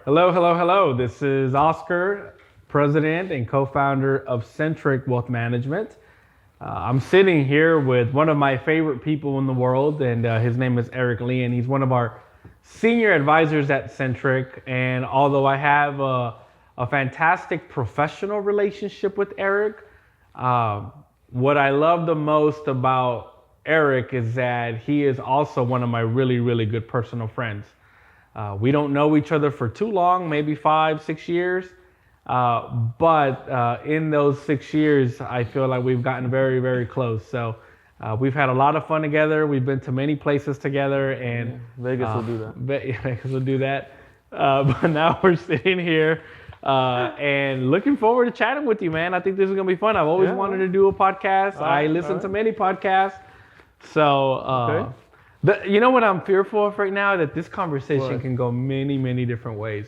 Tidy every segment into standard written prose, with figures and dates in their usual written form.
Hello, hello, hello. This is Oscar, president and co-founder of Centric Wealth Management. I'm sitting here with one of my favorite people in the world, and his name is Eric Lee, and he's one of our senior advisors at Centric. And although I have a fantastic professional relationship with Eric, what I love the most about Eric is that he is also one of my really, really good personal friends. We don't know each other for too long, maybe 5-6 years. But in those 6 years, I feel like we've gotten very, very close. So we've had a lot of fun together. We've been to many places together, and Vegas will do that. Vegas will do that. But now we're sitting here and looking forward to chatting with you, man. I think this is gonna be fun. I've always wanted to do a podcast. I listen to many podcasts. So you know what I'm fearful of right now? That this conversation can go many, many different ways.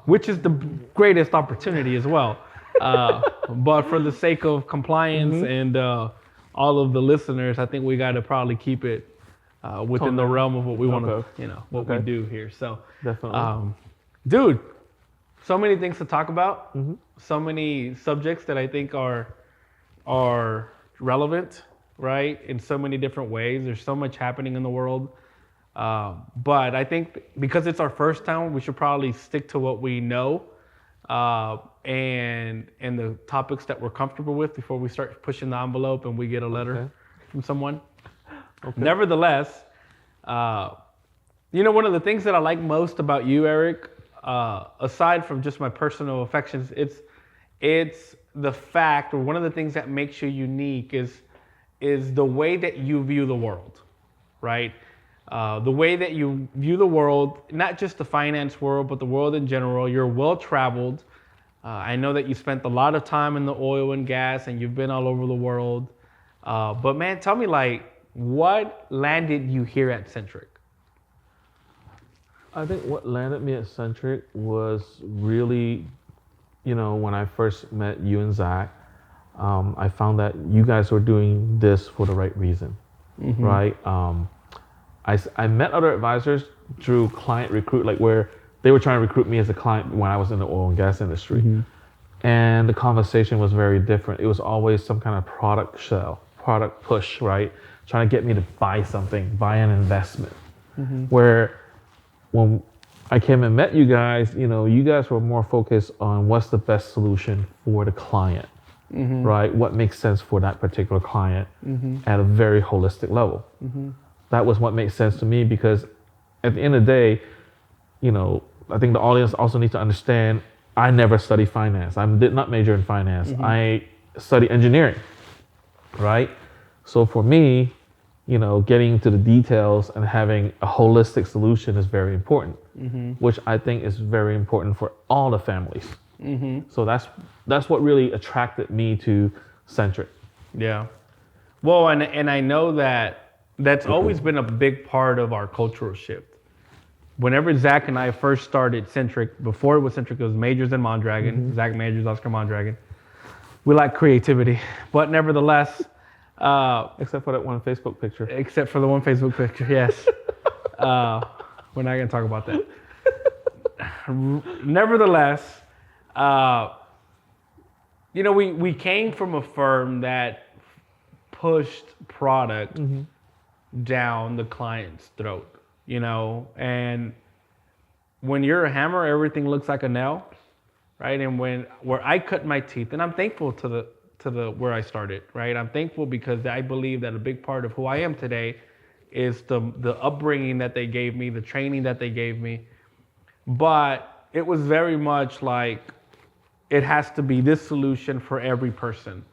Which is the greatest opportunity as well. But for the sake of compliance and all of the listeners, I think we got to probably keep it within the realm of what we want to, we do here. So, definitely, dude, so many things to talk about. So many subjects that I think are relevant, right? In so many different ways. There's so much happening in the world. But I think because it's our first time, we should probably stick to what we know and the topics that we're comfortable with before we start pushing the envelope and we get a letter from someone. Nevertheless, one of the things that I like most about you, Eric, aside from just my personal affections, it's the fact, or one of the things that makes you unique is the way that you view the world, right? The way that you view the world, not just the finance world, but the world in general. You're well-traveled. I know that you spent a lot of time in the oil and gas, and you've been all over the world. But man, tell me, what landed you here at Centric? I think what landed me at Centric was really, when I first met you and Zach, I found that you guys were doing this for the right reason, right? I met other advisors through client recruit, where they were trying to recruit me as a client when I was in the oil and gas industry. And the conversation was very different. It was always some kind of product sell, product push, right? Trying to get me to buy something, buy an investment. Where when I came and met you guys, you guys were more focused on what's the best solution for the client, right? What makes sense for that particular client at a very holistic level. That was what makes sense to me, because at the end of the day, I think the audience also needs to understand I never studied finance. I did not major in finance. I studied engineering, right? So for me, getting to the details and having a holistic solution is very important, which I think is very important for all the families. So that's what really attracted me to Centric. Yeah. Well, and I know that's always been a big part of our cultural shift. Whenever Zach and I first started Centric, before it was Centric, it was Majors and Mondragon. Zach Majors, Oscar Mondragon. We like creativity, but nevertheless, except for that one Facebook picture. Except for the one Facebook picture, yes. We're not gonna talk about that. Nevertheless, we came from a firm that pushed product down the client's throat, and when you're a hammer, everything looks like a nail, right? And where I cut my teeth, and I'm thankful to the where I started, right? I'm thankful because I believe that a big part of who I am today is the upbringing that they gave me, the training that they gave me. But it was very much like it has to be this solution for every person.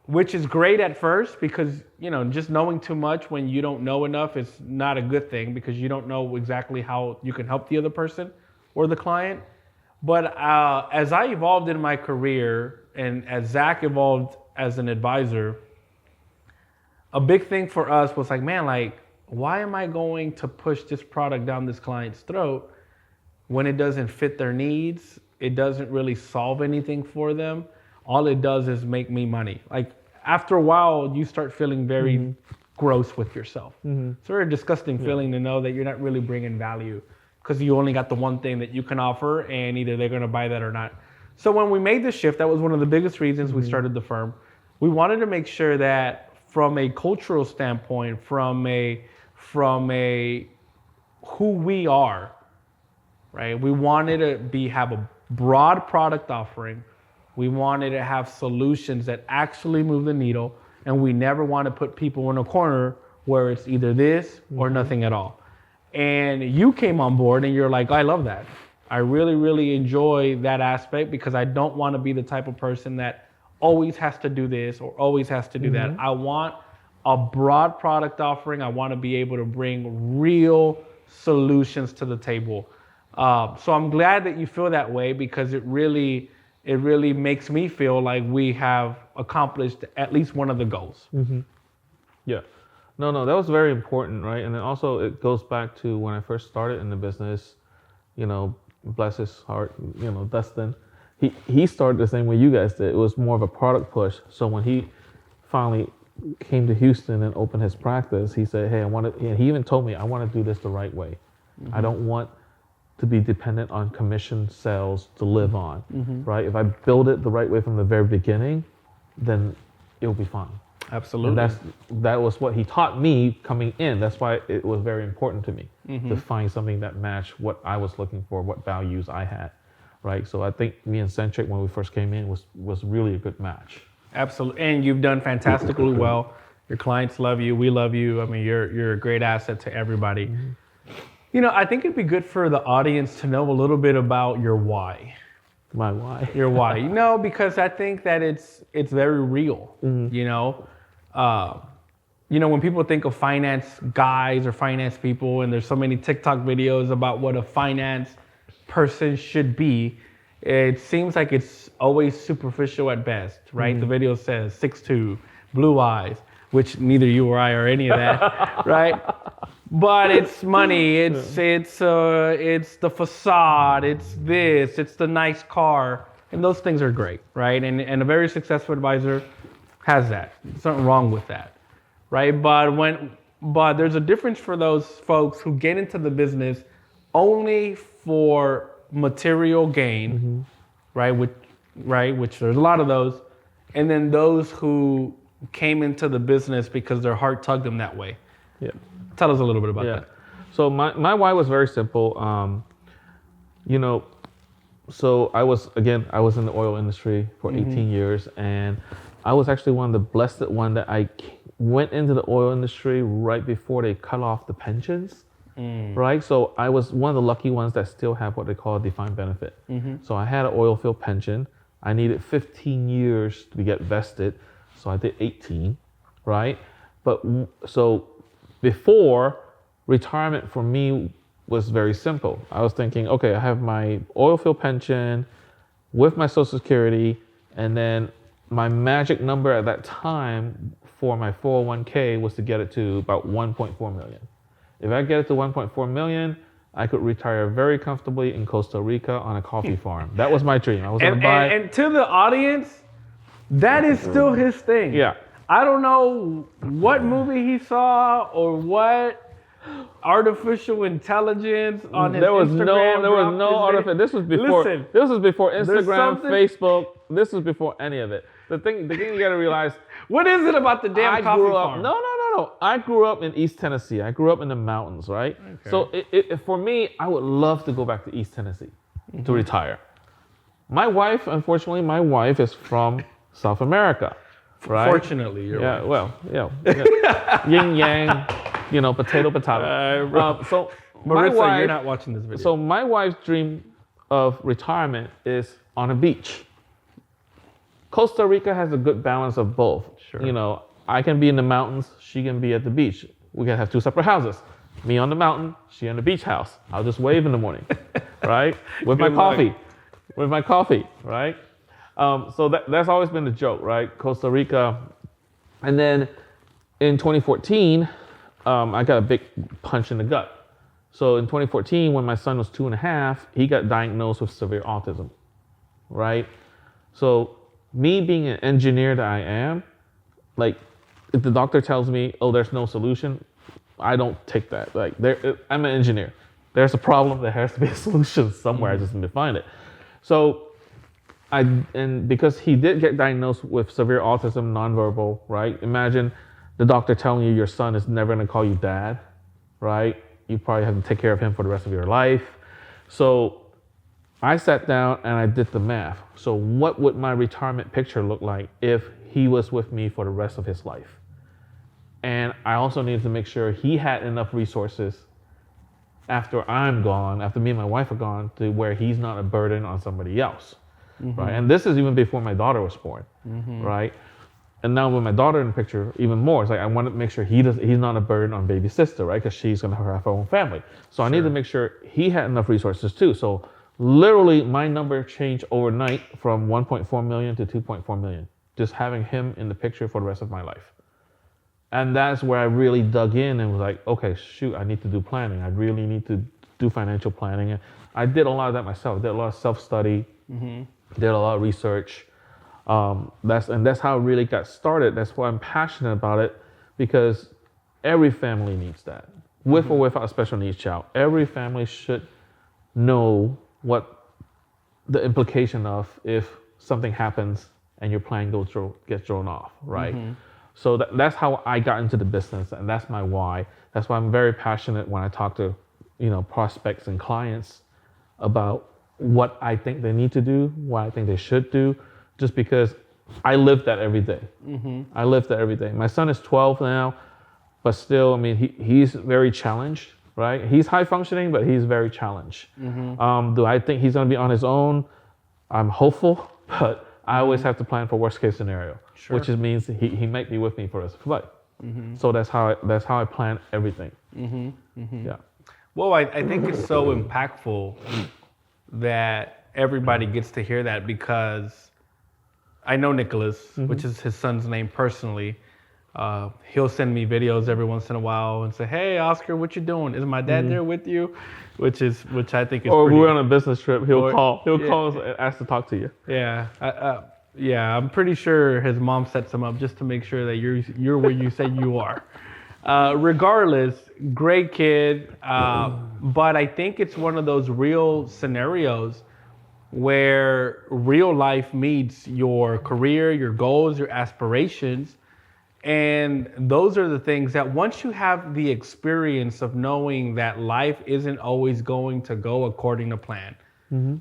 Which is great at first, because just knowing too much when you don't know enough is not a good thing, because you don't know exactly how you can help the other person or the client. But as I evolved in my career, and as Zach evolved as an advisor, a big thing for us was why am I going to push this product down this client's throat when it doesn't fit their needs? It doesn't really solve anything for them. All it does is make me money. After a while, you start feeling very gross with yourself. It's a very disgusting feeling to know that you're not really bringing value because you only got the one thing that you can offer, and either they're going to buy that or not. So when we made the shift, that was one of the biggest reasons we started the firm. We wanted to make sure that from a cultural standpoint, from a who we are, right? We wanted to have a broad product offering. We wanted to have solutions that actually move the needle, and we never want to put people in a corner where it's either this or nothing at all. And you came on board and you're like, I love that. I really, really enjoy that aspect because I don't want to be the type of person that always has to do this or always has to do that. I want a broad product offering. I want to be able to bring real solutions to the table. So I'm glad that you feel that way because it really makes me feel like we have accomplished at least one of the goals. Yeah. No, that was very important, right? And then also it goes back to when I first started in the business, bless his heart, Dustin, he started the same way you guys did. It was more of a product push. So when he finally came to Houston and opened his practice, he said, hey, he even told me, I want to do this the right way. I don't want to be dependent on commission sales to live on, right? If I build it the right way from the very beginning, then it'll be fine. Absolutely. And that was what he taught me coming in. That's why it was very important to me to find something that matched what I was looking for, what values I had, right? So I think me and Centric, when we first came in, was really a good match. Absolutely, and you've done fantastically well. Your clients love you. We love you. I mean, you're a great asset to everybody. I think it'd be good for the audience to know a little bit about your why. My why? Your why. Because I think that it's very real. When people think of finance guys or finance people, and there's so many TikTok videos about what a finance person should be, it seems like it's always superficial at best, right? The video says 6'2", blue eyes, which neither you or I are any of that, right? But it's money, it's the facade, it's this, it's the nice car, and those things are great, right? And a very successful advisor has that. There's nothing wrong with that, right? But there's a difference for those folks who get into the business only for material gain, right? Which there's a lot of those, and then those who came into the business because their heart tugged them that way. Yeah. Tell us a little bit about that. So my why was very simple. So I was in the oil industry for 18 years, and I was actually one of the blessed one that I went into the oil industry right before they cut off the pensions. Right, so I was one of the lucky ones that still have what they call a defined benefit. So I had an oil field pension. I needed 15 years to get vested, so I did 18, right? But so before, retirement for me was very simple. I was thinking, okay, I have my oil field pension with my Social Security, and then my magic number at that time for my 401k was to get it to about 1.4 million. If I get it to 1.4 million, I could retire very comfortably in Costa Rica on a coffee farm. That was my dream. I was going to buy. And to the audience, that is still his thing. Yeah. I don't know what movie he saw or what artificial intelligence on his Instagram. There was no artificial. This was before. Listen, this was before Instagram, Facebook. This was before any of it. The thing you got to realize. What is it about the damn coffee farm? No. I grew up in East Tennessee. I grew up in the mountains, right? Okay. So for me, I would love to go back to East Tennessee to retire. My wife, unfortunately, is from South America, right? Fortunately, you're right. Well, yin yang, potato. So Marissa, you're not watching this video. So my wife's dream of retirement is on a beach. Costa Rica has a good balance of both. Sure. I can be in the mountains, she can be at the beach. We can have two separate houses. Me on the mountain, she on the beach house. I'll just wave in the morning, right? With my coffee, right? So that's always been the joke, right? Costa Rica. And then in 2014, I got a big punch in the gut. So in 2014, when my son was 2.5, he got diagnosed with severe autism, right? So me being an engineer that I am, like, if the doctor tells me, oh, there's no solution, I don't take that. Like, I'm an engineer. there's a problem, there has to be a solution somewhere. I just need to find it. So and because he did get diagnosed with severe autism, nonverbal, right? Imagine the doctor telling you your son is never going to call you dad, right? You probably have to take care of him for the rest of your life. So I sat down and I did the math. So what would my retirement picture look like if he was with me for the rest of his life? And I also needed to make sure he had enough resources after I'm gone, after me and my wife are gone, to where he's not a burden on somebody else, right? And this is even before my daughter was born, right? And now with my daughter in the picture, even more, it's like I want to make sure he's not a burden on baby sister, right? Because she's going to have her own family. So I need to make sure he had enough resources too. So literally my number changed overnight from 1.4 million to 2.4 million, just having him in the picture for the rest of my life. And that's where I really dug in and was like, okay, shoot, I need to do planning. I really need to do financial planning. And I did a lot of that myself. Did a lot of self-study, did a lot of research. That's how it really got started. That's why I'm passionate about it, because every family needs that. With or without a special needs child, every family should know what the implication of if something happens and your plan gets thrown off, right? So that's how I got into the business, and that's my why. That's why I'm very passionate when I talk to, prospects and clients about what I think they need to do, what I think they should do, just because I live that every day. I live that every day. My son is 12 now, but still, I mean, he's very challenged, right? He's high functioning, but he's very challenged. Do I think he's going to be on his own? I'm hopeful, but I always have to plan for worst case scenario, which means he might be with me for his life. So that's how I plan everything. Yeah. Well, I think it's so impactful that everybody gets to hear that, because I know Nicholas, which is his son's name personally. He'll send me videos every once in a while and say, "Hey, Oscar, what you doing? Is my dad there with you?" Which I think is. Or we're on a business trip. He'll call us and ask to talk to you. Yeah, I'm pretty sure his mom sets him up just to make sure that you're where you say you are. Regardless, great kid, but I think it's one of those real scenarios where real life meets your career, your goals, your aspirations. And those are the things that once you have the experience of knowing that life isn't always going to go according to plan,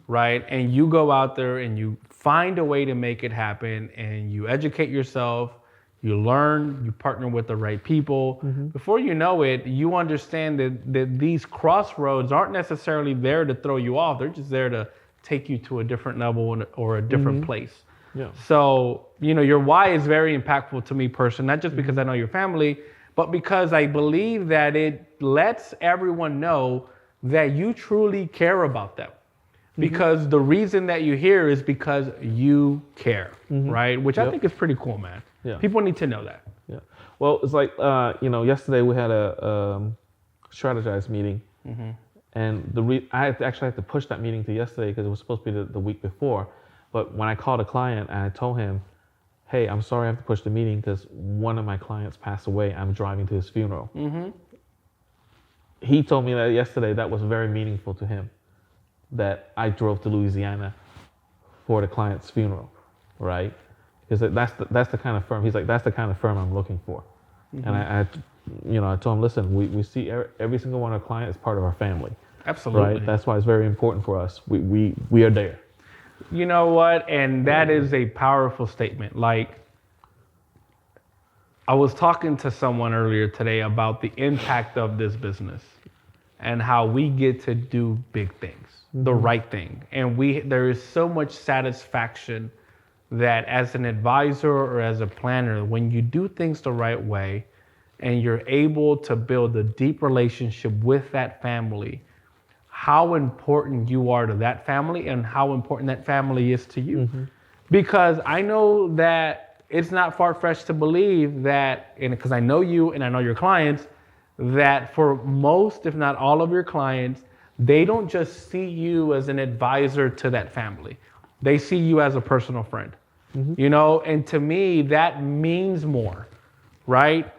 right? And you go out there and you find a way to make it happen, and you educate yourself, you learn, you partner with the right people. Before you know it, you understand that these crossroads aren't necessarily there to throw you off. They're just there to take you to a different level or a different place. Yeah. So, your why is very impactful to me personally, not just because I know your family, but because I believe that it lets everyone know that you truly care about them. Because the reason that you're here is because you care, right? Which I think is pretty cool, man. Yeah. People need to know that. Yeah. Well, it's like, yesterday we had a strategized meeting. And I actually had to push that meeting to yesterday because it was supposed to be the week before. But when I called a client and I told him, "Hey, I'm sorry I have to push the meeting because one of my clients passed away. I'm driving to his funeral." He told me that yesterday that was very meaningful to him, that I drove to Louisiana for the client's funeral, right? Because that's the kind of firm. He's like, that's the kind of firm I'm looking for. And I told him, listen, we see every single one of our clients as part of our family. Absolutely. Right? That's why it's very important for us. We are there. You know what? And that is a powerful statement. Like, I was talking to someone earlier today about the impact of this business and how we get to do big things, the right thing. And there is so much satisfaction that as an advisor or as a planner, when you do things the right way and you're able to build a deep relationship with that family, how important you are to that family and how important that family is to you. Because I know that it's not far-fetched to believe that, and because I know you and I know your clients, that for most, if not all of your clients, they don't just see you as an advisor to that family. They see you as a personal friend, and to me, that means more, right?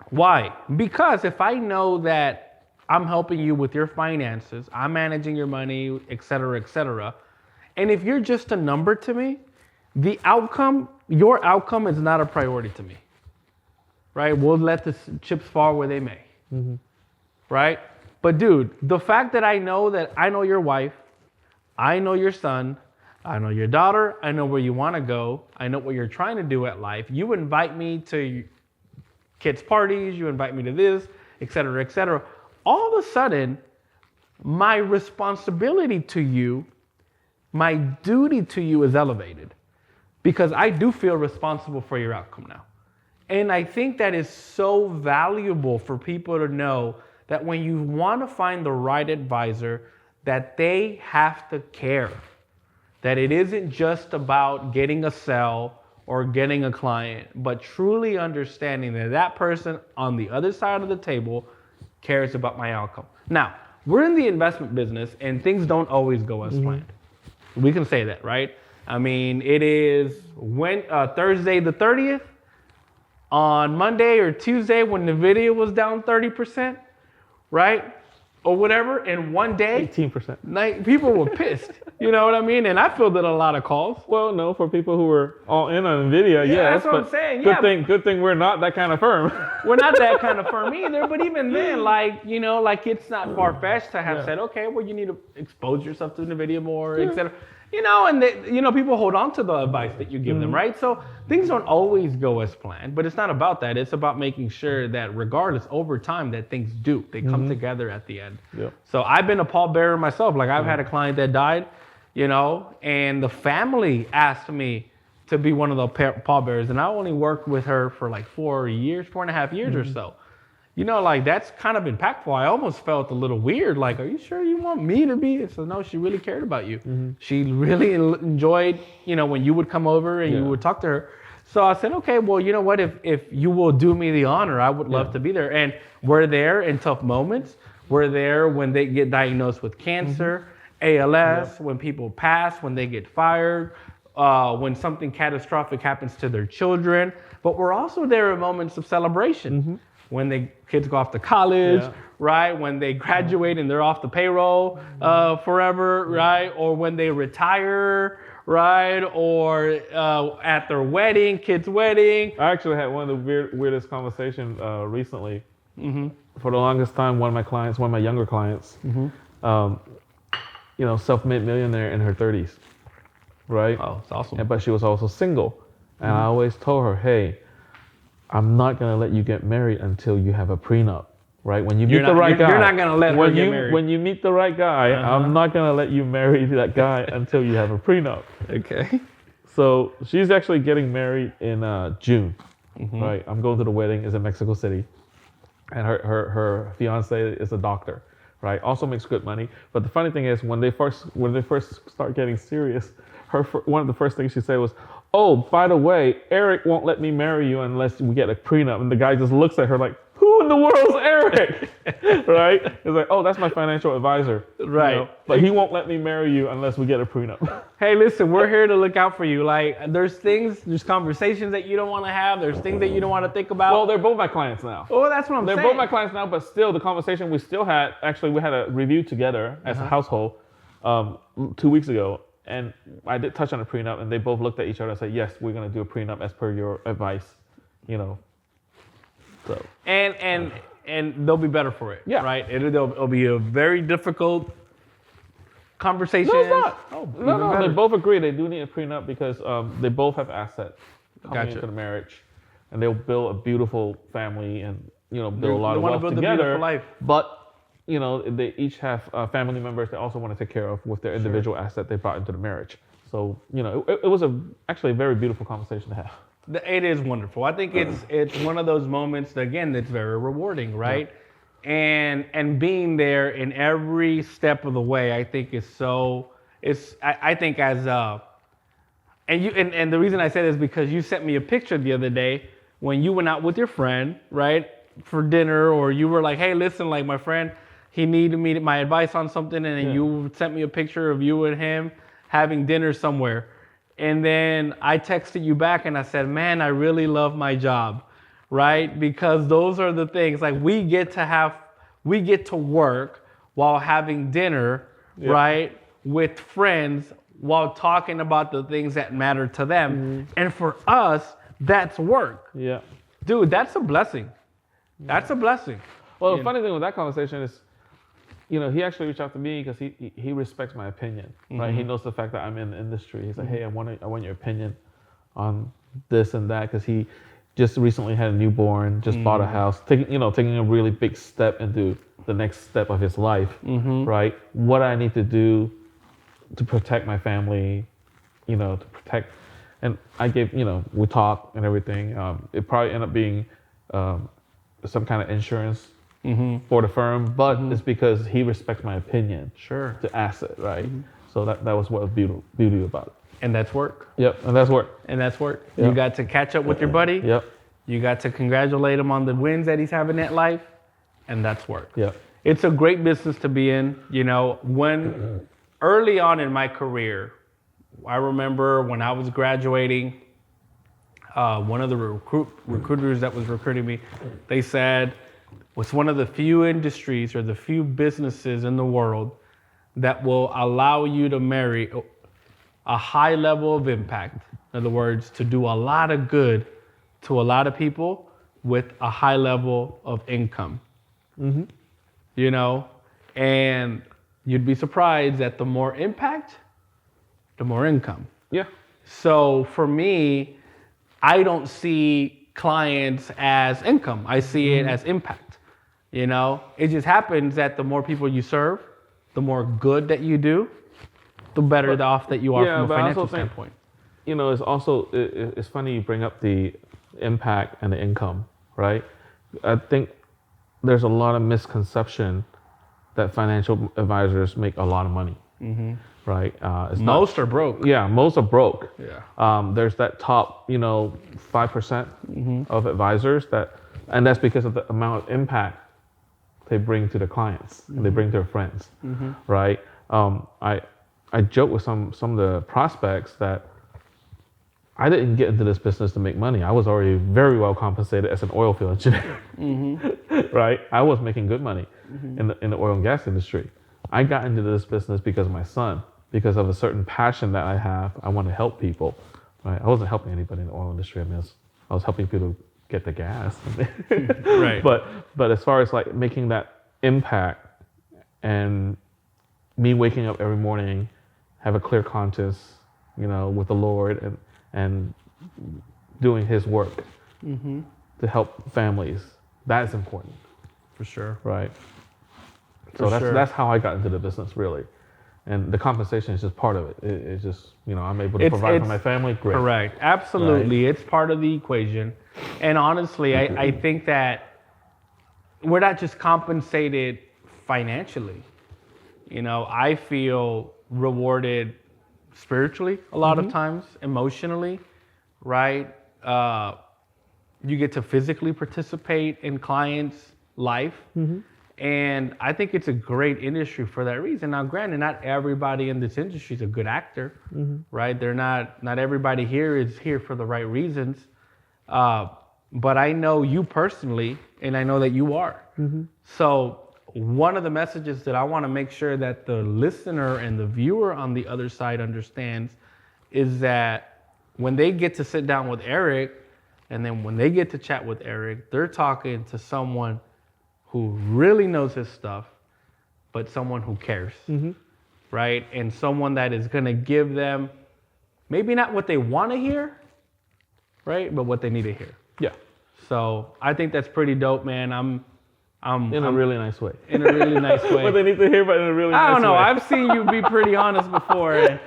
Why? Because if I know that I'm helping you with your finances. I'm managing your money, et cetera, et cetera. And if you're just a number to me, your outcome is not a priority to me, right? We'll let the chips fall where they may, right? But dude, the fact that I know your wife, I know your son, I know your daughter, I know where you want to go, I know what you're trying to do at life. You invite me to kids' parties, you invite me to this, et cetera, et cetera. All of a sudden, my responsibility to you, my duty to you is elevated because I do feel responsible for your outcome now. And I think that is so valuable for people to know that when you want to find the right advisor, that they have to care. That it isn't just about getting a sale or getting a client, but truly understanding that that person on the other side of the table cares about my outcome. Now, we're in the investment business and things don't always go as planned. We can say that, right? I mean, it is Thursday the 30th. On Monday or Tuesday when the video was down 30%, right? Or whatever, in one day, 18%. People were pissed. You know what I mean? And I fielded a lot of calls. Well, no, for people who were all in on NVIDIA, yes. That's what I'm saying. Good thing we're not that kind of firm. We're not that kind of firm either. But even then, it's not far-fetched to have said, okay, well, you need to expose yourself to NVIDIA more, et cetera. People hold on to the advice that you give them, right? So things don't always go as planned, but it's not about that. It's about making sure that regardless, over time, that things do. They come together at the end. Yep. So I've been a pallbearer myself. Like I've had a client that died, and the family asked me to be one of the pallbearers, and I only worked with her for like 4.5 years or so. That's kind of impactful. I almost felt a little weird. Like, are you sure you want me to be? So no, she really cared about you. She really enjoyed, when you would come over and you would talk to her. So I said, okay, well, you know what? If you will do me the honor, I would love to be there. And we're there in tough moments. We're there when they get diagnosed with cancer, ALS, when people pass, when they get fired, when something catastrophic happens to their children. But we're also there in moments of celebration. When the kids go off to college, right? When they graduate and they're off the payroll forever, right? Or when they retire, right? Or at their wedding, kid's wedding. I actually had one of the weirdest conversations recently. For the longest time, one of my younger clients, self-made millionaire in her 30s, right? Oh, it's awesome. But she was also single. And I always told her, hey, I'm not going to let you get married until you have a prenup, right? When you meet the right guy. You're not going to let her get married. When you meet the right guy, I'm not going to let you marry that guy until you have a prenup. Okay. So she's actually getting married in June, right? I'm going to the wedding. It's in Mexico City. And her fiance is a doctor, right? Also makes good money. But the funny thing is when they first start getting serious, one of the first things she said was, oh, by the way, Eric won't let me marry you unless we get a prenup. And the guy just looks at her like, who in the world's Eric? Right? He's like, oh, that's my financial advisor. Right. But he won't let me marry you unless we get a prenup. Hey, listen, we're here to look out for you. Like, there's conversations that you don't want to have. There's things that you don't want to think about. Well, they're both my clients now. Oh, that's what I'm saying. They're both my clients now, but still the conversation we still had, actually we had a review together as a household 2 weeks ago. And I did touch on a prenup, and they both looked at each other and said, yes, we're going to do a prenup as per your advice, So. And they'll be better for it, right? It'll be a very difficult conversation. No, it's not. No, they both agree they do need a prenup because they both have assets coming into the marriage, and they'll build a beautiful family and, build a lot of wealth together. A beautiful life. But they each have family members they also want to take care of with their individual asset they brought into the marriage. So, it was actually a very beautiful conversation to have. It is wonderful. I think it's one of those moments, again, that's very rewarding, right? Yeah. And being there in every step of the way, I think is so, I think as, and the reason I say this is because you sent me a picture the other day when you went out with your friend, right? For dinner, or you were like, hey, listen, like my friend, he needed my advice on something, and then you sent me a picture of you and him having dinner somewhere. And then I texted you back and I said, man, I really love my job, right? Because those are the things, like we get to have we get to work while having dinner, right, with friends while talking about the things that matter to them. And for us, that's work. Yeah. Dude, that's a blessing. That's a blessing. Well, the funny thing with that conversation is, he actually reached out to me because he respects my opinion, right? He knows the fact that I'm in the industry. He's like, hey, I want your opinion on this and that, because he just recently had a newborn, just bought a house, taking a really big step into the next step of his life, right? What I need to do to protect my family, to protect, and I gave, we talked and everything. It probably ended up being some kind of insurance for the firm, but it's because he respects my opinion. Sure. To ask it, right? So that was what was beauty about it. And that's work. Yep, and that's work. Yep. You got to catch up with your buddy. Yep. You got to congratulate him on the wins that he's having in life, and that's work. Yep. It's a great business to be in. When early on in my career, I remember when I was graduating, one of the recruiters that was recruiting me, they said, it's one of the few industries or the few businesses in the world that will allow you to marry a high level of impact. In other words, to do a lot of good to a lot of people with a high level of income. And you'd be surprised that the more impact, the more income. Yeah. So for me, I don't see clients as income. I see it as impact. It just happens that the more people you serve, the more good that you do, the better off that you are from a financial standpoint. It's also, it's funny you bring up the impact and the income, right? I think there's a lot of misconception that financial advisors make a lot of money, right? Most are broke. Yeah, most are broke. Yeah. There's that top, 5% of advisors and that's because of the amount of impact they bring to the clients and they bring to their friends, right? I joke with some of the prospects that I didn't get into this business to make money. I was already very well compensated as an oil field engineer, right? I was making good money in the oil and gas industry. I got into this business because of my son, because of a certain passion that I have. I want to help people, right? I wasn't helping anybody in the oil industry. I was helping people get the gas. Right. But as far as like making that impact and me waking up every morning, have a clear conscience, with the Lord and doing His work to help families, that's important. For sure. Right. So that's how I got into the business, really. And the compensation is just part of it. It's just, I'm able to provide for my family. Great. Correct. Absolutely. Right. It's part of the equation. And honestly, I think that we're not just compensated financially. I feel rewarded spiritually a lot of times, emotionally, right? You get to physically participate in clients' life. And I think it's a great industry for that reason. Now, granted, not everybody in this industry is a good actor, right? They're not everybody here is here for the right reasons. But I know you personally, and I know that you are. So one of the messages that I want to make sure that the listener and the viewer on the other side understands is that when they get to sit down with Eric, and then when they get to chat with Eric, they're talking to someone who really knows his stuff, but someone who cares, right? And someone that is going to give them maybe not what they want to hear, right? But what they need to hear. Yeah. So I think that's pretty dope, man. I'm in a really nice way. In a really nice way. What they need to hear, but in a really nice way. I don't know. I've seen you be pretty honest before. And,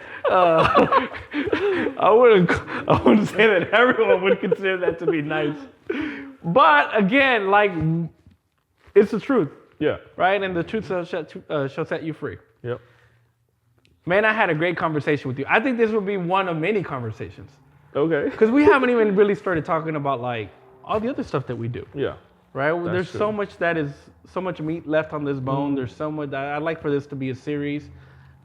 I wouldn't say that everyone would consider that to be nice. But again, like, it's the truth. Yeah. Right? And the truth shall set you free. Yep. Man, I had a great conversation with you. I think this will be one of many conversations. Okay. Because we haven't even really started talking about like all the other stuff that we do. Yeah. Right? There's true. so much meat left on this bone. There's so much. I'd like for this to be a series.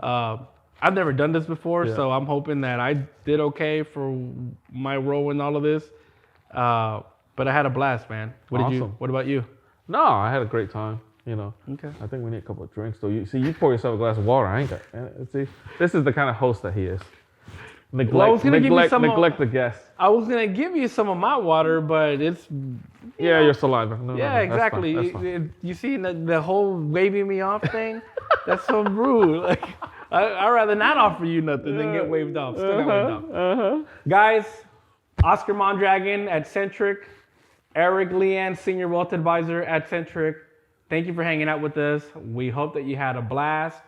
I've never done this before, so I'm hoping that I did okay for my role in all of this. But I had a blast, man. What Awesome. What about you? No, I had a great time. You know. Okay. I think we need a couple of drinks though. You pour yourself a glass of water. I ain't got. See, this is the kind of host that he is. Neglect the guests. I was gonna give you some of my water, but it's your saliva. No, exactly. That's fine. You see the whole waving me off thing? That's so rude. Like I'd rather not offer you nothing than get waved off. Still got waved off. Guys, Oscar Mondragon at Centric, Eric Leanne, Senior Wealth Advisor at Centric. Thank you for hanging out with us. We hope that you had a blast.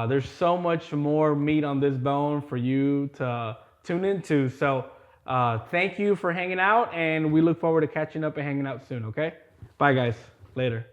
There's so much more meat on this bone for you to tune into. So thank you for hanging out, and we look forward to catching up and hanging out soon, okay? Bye, guys. Later.